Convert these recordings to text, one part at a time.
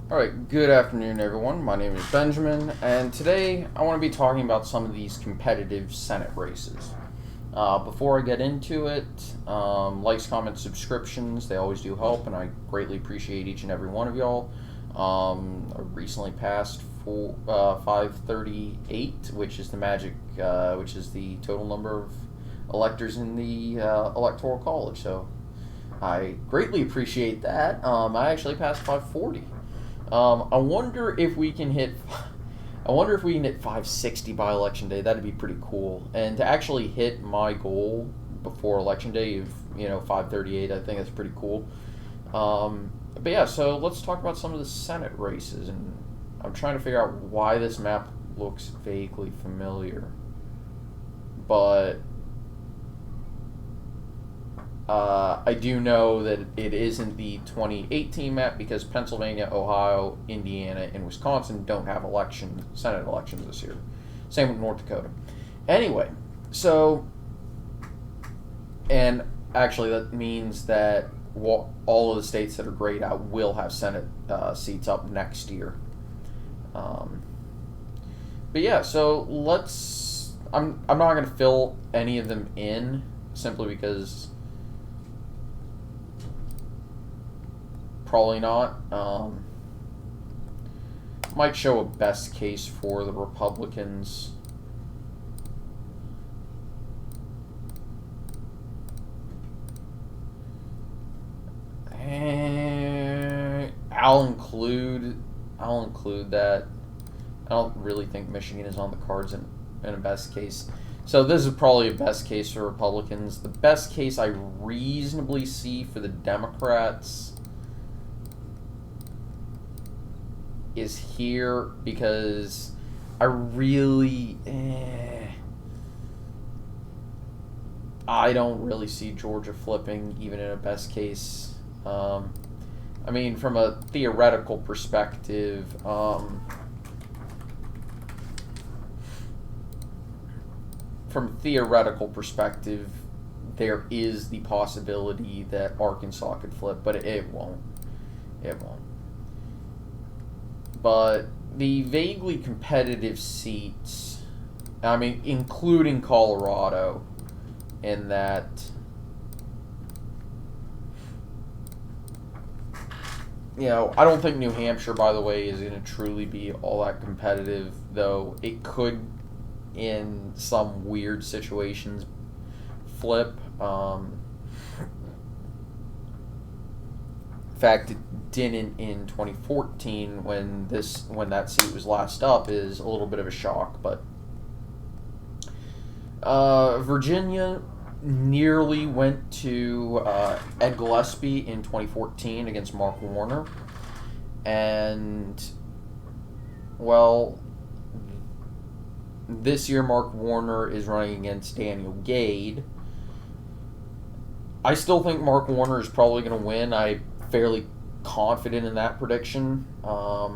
Alright, good afternoon, everyone. My name is Benjamin, and today I want to be talking about some of these competitive Senate races. Before I get into it, likes, comments, subscriptions, they always do help, and I greatly appreciate each and every one of y'all. I recently passed 538, which is the magic, which is the total number of electors in the Electoral College, so I greatly appreciate that. I actually passed 540. I wonder if we can hit. I wonder if we can hit 560 by election day. That'd be pretty cool. And to actually hit my goal before election day of 538, I think that's pretty cool. But yeah, so let's talk about some of the Senate races, and I'm trying to figure out why this map looks vaguely familiar, but I do know that it isn't the 2018 map because Pennsylvania, Ohio, Indiana, and Wisconsin don't have Senate elections this year. Same with North Dakota. Anyway, and actually that means that all of the states that are grayed out will have Senate seats up next year. But yeah, so I'm not going to fill any of them in simply because. Probably not. Might show a best case for the Republicans. I'll include that. I don't really think Michigan is on the cards in a best case. So this is probably a best case for Republicans. The best case I reasonably see for the Democrats is here because I really I don't really see Georgia flipping even in a best case. I mean, from a theoretical perspective, there is the possibility that Arkansas could flip, but it won't. It won't. But the vaguely competitive seats, I mean, including Colorado, in that I don't think New Hampshire, by the way, is going to truly be all that competitive, though it could, in some weird situations, flip. In fact, it didn't in 2014 when that seat was last up is a little bit of a shock. But Virginia nearly went to Ed Gillespie in 2014 against Mark Warner, and well, this year Mark Warner is running against Daniel Gade. I still think Mark Warner is probably going to win. I'm fairly confident in that prediction. I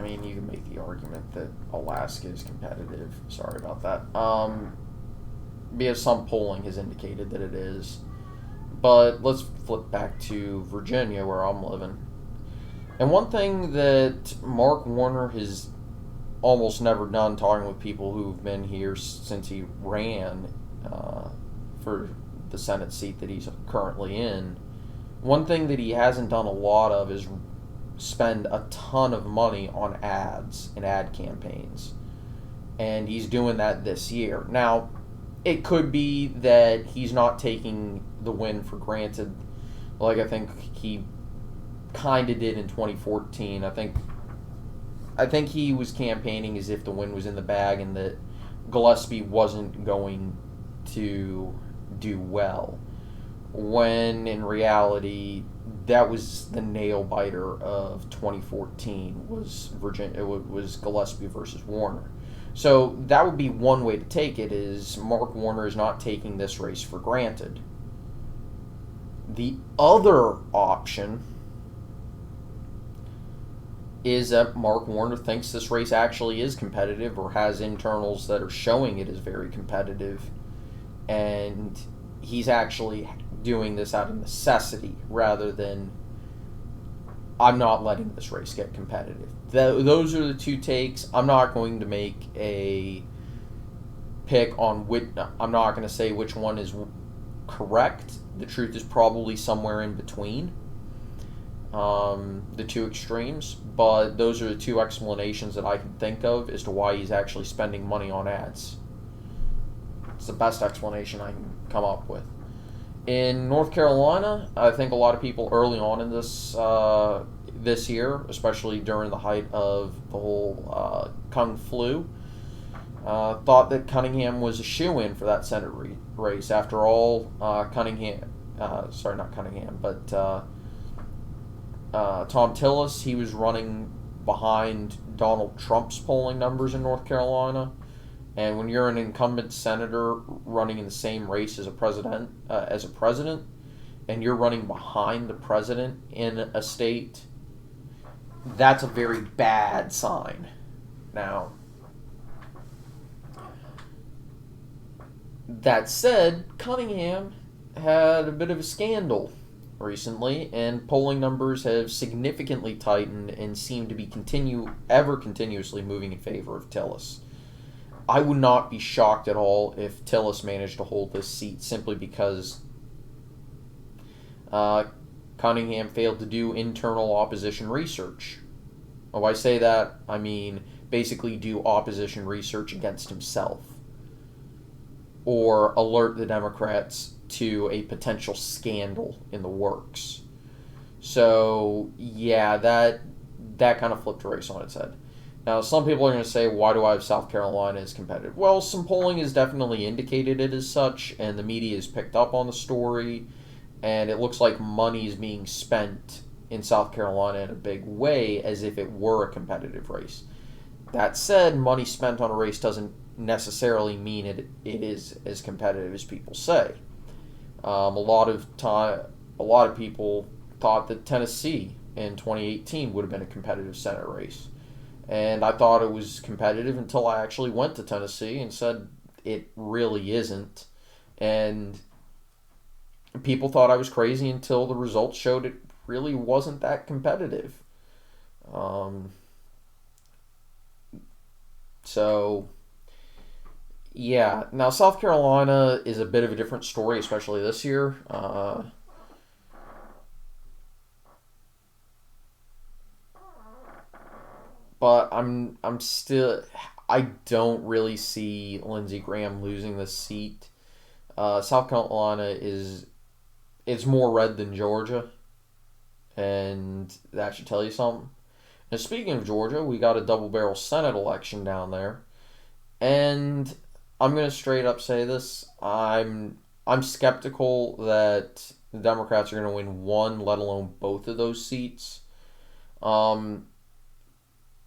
mean, you can make the argument that Alaska is competitive. Sorry about that. Because some polling has indicated that it is. But let's flip back to Virginia, where I'm living. And one thing that Mark Warner has almost never done, talking with people who've been here since he ran for the Senate seat that he's currently in, one thing that he hasn't done a lot of is spend a ton of money on ads and ad campaigns. And he's doing that this year. Now, it could be that he's not taking the win for granted, like I think he kind of did in 2014. I think he was campaigning as if the win was in the bag and that Gillespie wasn't going to do well, when in reality that was the nail biter of 2014 was Gillespie versus Warner. So that would be one way to take it, is Mark Warner is not taking this race for granted. The other option is that Mark Warner thinks this race actually is competitive, or has internals that are showing it is very competitive, and he's actually doing this out of necessity rather than I'm not letting this race get competitive. Those are the two takes. I'm not going to make a pick on which. I'm not going to say which one is correct. The truth is probably somewhere in between the two extremes, but those are the two explanations that I can think of as to why he's actually spending money on ads. It's the best explanation I can come up with. In North Carolina, I think a lot of people early on in this year, especially during the height of the whole Kung flu, thought that Cunningham was a shoo-in for that Senate race. After all, Tom Tillis, he was running behind Donald Trump's polling numbers in North Carolina. And when you're an incumbent senator running in the same race as a president, and you're running behind the president in a state, that's a very bad sign. Now, that said, Cunningham had a bit of a scandal recently, and polling numbers have significantly tightened and seem to be continuously moving in favor of Tillis. I would not be shocked at all if Tillis managed to hold this seat simply because Cunningham failed to do internal opposition research. When I say that, I mean basically do opposition research against himself or alert the Democrats to a potential scandal in the works. So, yeah, that kind of flipped the race on its head. Now, some people are going to say, why do I have South Carolina as competitive? Well, some polling has definitely indicated it as such, and the media has picked up on the story, and it looks like money is being spent in South Carolina in a big way as if it were a competitive race. That said, money spent on a race doesn't necessarily mean it is as competitive as people say. A lot of people thought that Tennessee in 2018 would have been a competitive Senate race. And I thought it was competitive until I actually went to Tennessee and said it really isn't. And people thought I was crazy until the results showed it really wasn't that competitive. So, yeah. Now, South Carolina is a bit of a different story, especially this year. But I don't really see Lindsey Graham losing this seat. South Carolina it's more red than Georgia, and that should tell you something. And speaking of Georgia, we got a double-barrel Senate election down there, and I'm gonna straight up say this: I'm skeptical that the Democrats are gonna win one, let alone both of those seats.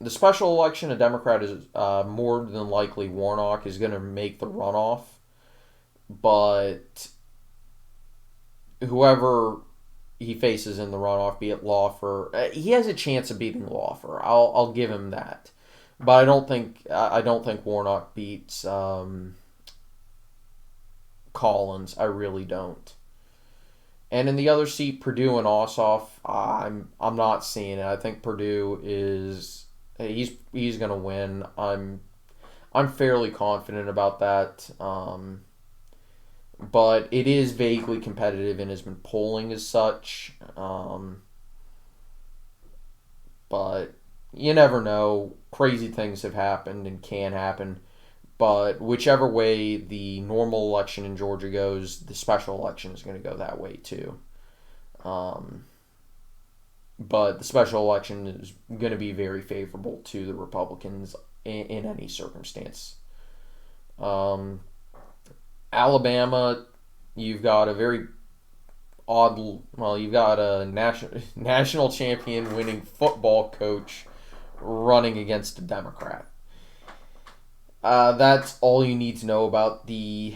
The special election, a Democrat is more than likely Warnock is going to make the runoff, but whoever he faces in the runoff, be it Lawfer, he has a chance of beating Lawfer. I'll give him that, but I don't think Warnock beats Collins. I really don't. And in the other seat, Perdue and Ossoff, I'm not seeing it. I think Perdue is. He's gonna win. I'm fairly confident about that. But it is vaguely competitive and has been polling as such. But you never know. Crazy things have happened and can happen. But whichever way the normal election in Georgia goes, the special election is going to go that way too. But the special election is going to be very favorable to the Republicans in any circumstance. Alabama, you've got a very you've got a national champion winning football coach running against a Democrat. That's all you need to know about the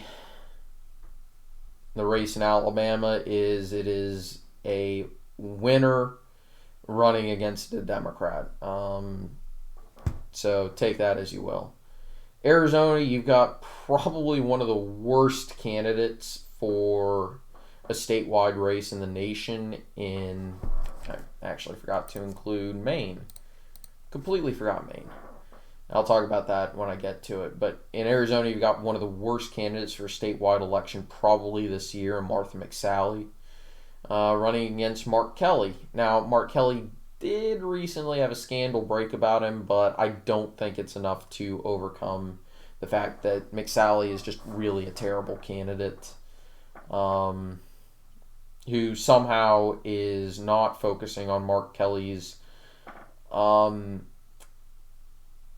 race in Alabama. Is it is a winner running against a Democrat. So take that as you will. Arizona, you've got probably one of the worst candidates for, a statewide race in the nation in, I actually forgot to include Maine. Completely forgot Maine. I'll talk about that when I get to it. But in Arizona, you've got one of the worst candidates for a statewide election probably this year, Martha Mcsally, running against Mark Kelly. Now, Mark Kelly did recently have a scandal break about him, but I don't think it's enough to overcome the fact that Mcsally is just really a terrible candidate, who somehow is not focusing on Mark Kelly's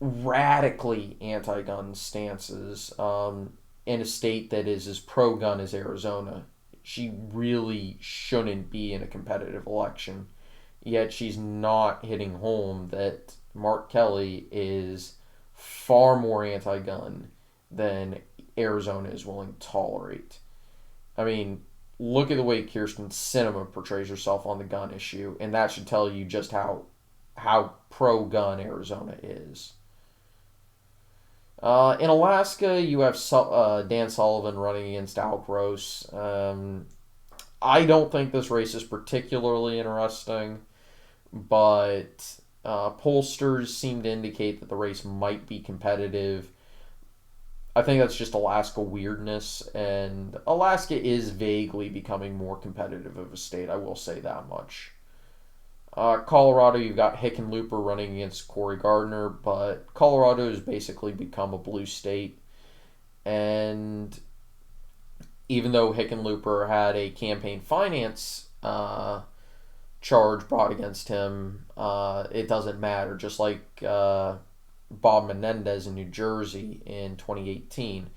radically anti-gun stances in a state that is as pro-gun as Arizona. She really shouldn't be in a competitive election, yet she's not hitting home that Mark Kelly is far more anti-gun than Arizona is willing to tolerate. I mean, look at the way Kirsten Sinema portrays herself on the gun issue, and that should tell you just how pro-gun Arizona is. In Alaska, you have Dan Sullivan running against Al Gross. I don't think this race is particularly interesting, but pollsters seem to indicate that the race might be competitive. I think that's just Alaska weirdness, and Alaska is vaguely becoming more competitive of a state, I will say that much. Colorado, you've got Hickenlooper running against Cory Gardner, but Colorado has basically become a blue state. And even though Hickenlooper had a campaign finance charge brought against him, it doesn't matter. Just like Bob Menendez in New Jersey in 2018,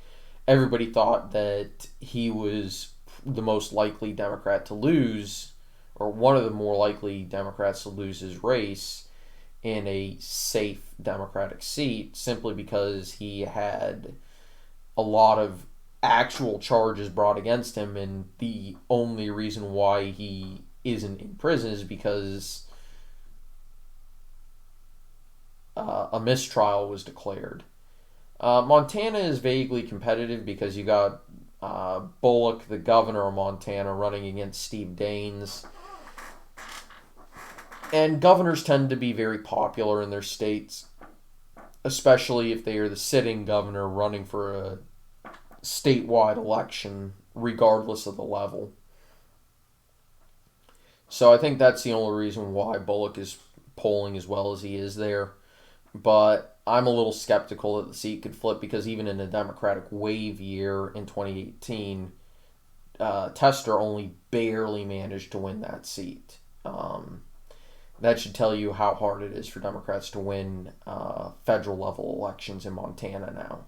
everybody thought that he was the most likely Democrat to lose, or one of the more likely Democrats to lose his race in a safe Democratic seat, simply because he had a lot of actual charges brought against him, and the only reason why he isn't in prison is because a mistrial was declared. Montana is vaguely competitive because you got Bullock, the governor of Montana, running against Steve Daines. And governors tend to be very popular in their states, especially if they are the sitting governor running for a statewide election, regardless of the level. So I think that's the only reason why Bullock is polling as well as he is there. But I'm a little skeptical that the seat could flip, because even in a Democratic wave year in 2018, Tester only barely managed to win that seat. That should tell you how hard it is for Democrats to win federal level elections in Montana now.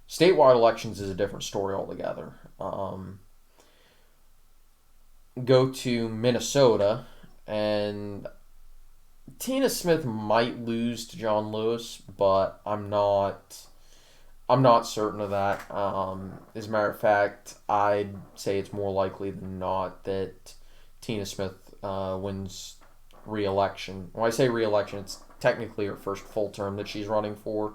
Statewide elections is a different story altogether. Go to Minnesota, and Tina Smith might lose to John Lewis, but I'm not certain of that. As a matter of fact, I'd say it's more likely than not that Tina Smith wins re-election. When I say re-election, it's technically her first full term that she's running for,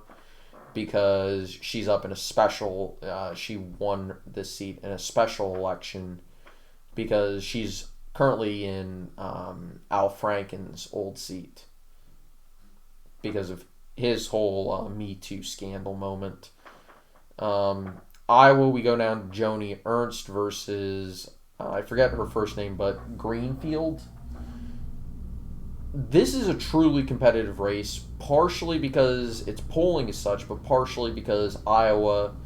because she's up in a special, she won this seat in a special election because she's currently in Al Franken's old seat because of his whole Me Too scandal moment. Iowa, we go down to Joni Ernst versus, I forget her first name, but Greenfield. This is a truly competitive race, partially because its polling is such, but partially because Iowa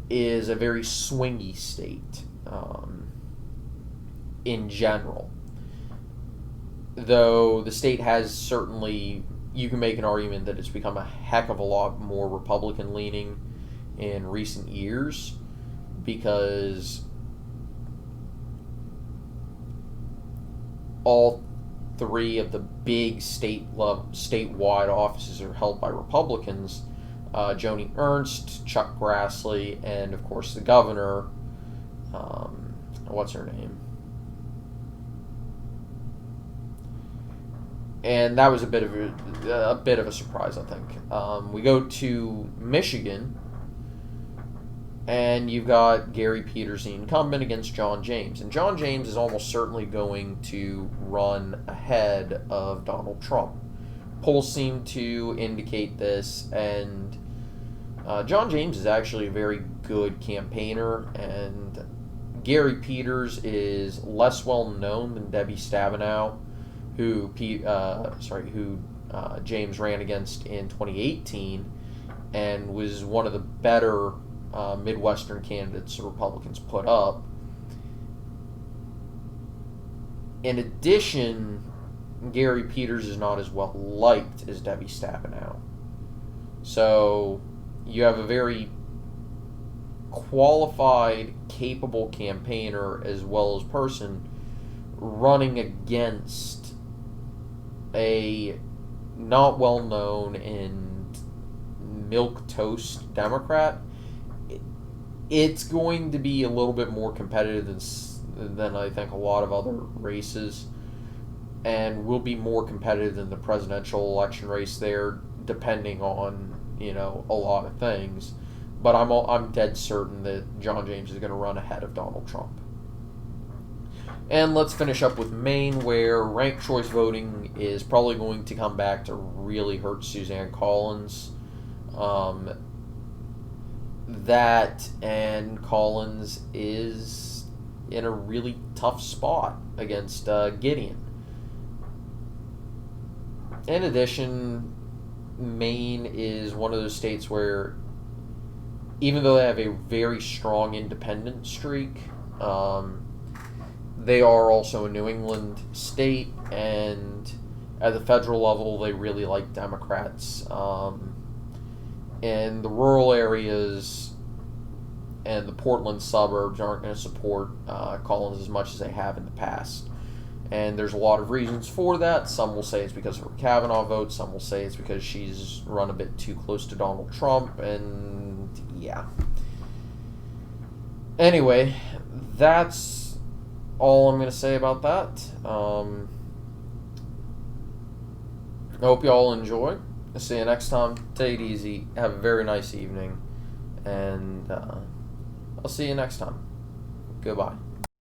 is a very swingy state in general. Though the state has certainly, you can make an argument that it's become a heck of a lot more Republican-leaning in recent years, because all three of the big statewide offices are held by Republicans. Joni Ernst, Chuck Grassley, and of course the governor. What's her name? And that was a bit of a surprise, I think. We go to Michigan, And you've got Gary Peters, the incumbent, against John James. And John James is almost certainly going to run ahead of Donald Trump. Polls seem to indicate this, and John James is actually a very good campaigner, and Gary Peters is less well known than Debbie Stabenow, who James ran against in 2018, and was one of the better Midwestern candidates the Republicans put up. In addition, Gary Peters is not as well liked as Debbie Stabenow. So you have a very qualified, capable campaigner as well as person running against a not well known and milquetoast Democrat. It's going to be a little bit more competitive than I think a lot of other races, and will be more competitive than the presidential election race there, depending on a lot of things. But I'm dead certain that John James is going to run ahead of Donald Trump. And let's finish up with Maine, where ranked choice voting is probably going to come back to really hurt Suzanne Collins. That and Collins is in a really tough spot against Gideon. In addition, Maine is one of those states where, even though they have a very strong independent streak, they are also a New England state, and at the federal level, they really like Democrats. In the rural areas and the Portland suburbs aren't going to support Collins as much as they have in the past. And there's a lot of reasons for that. Some will say it's because of her Kavanaugh vote. Some will say it's because she's run a bit too close to Donald Trump. And yeah. Anyway, that's all I'm going to say about that. I hope you all enjoy. I'll see you next time. Take it easy. Have a very nice evening. And I'll see you next time. Goodbye.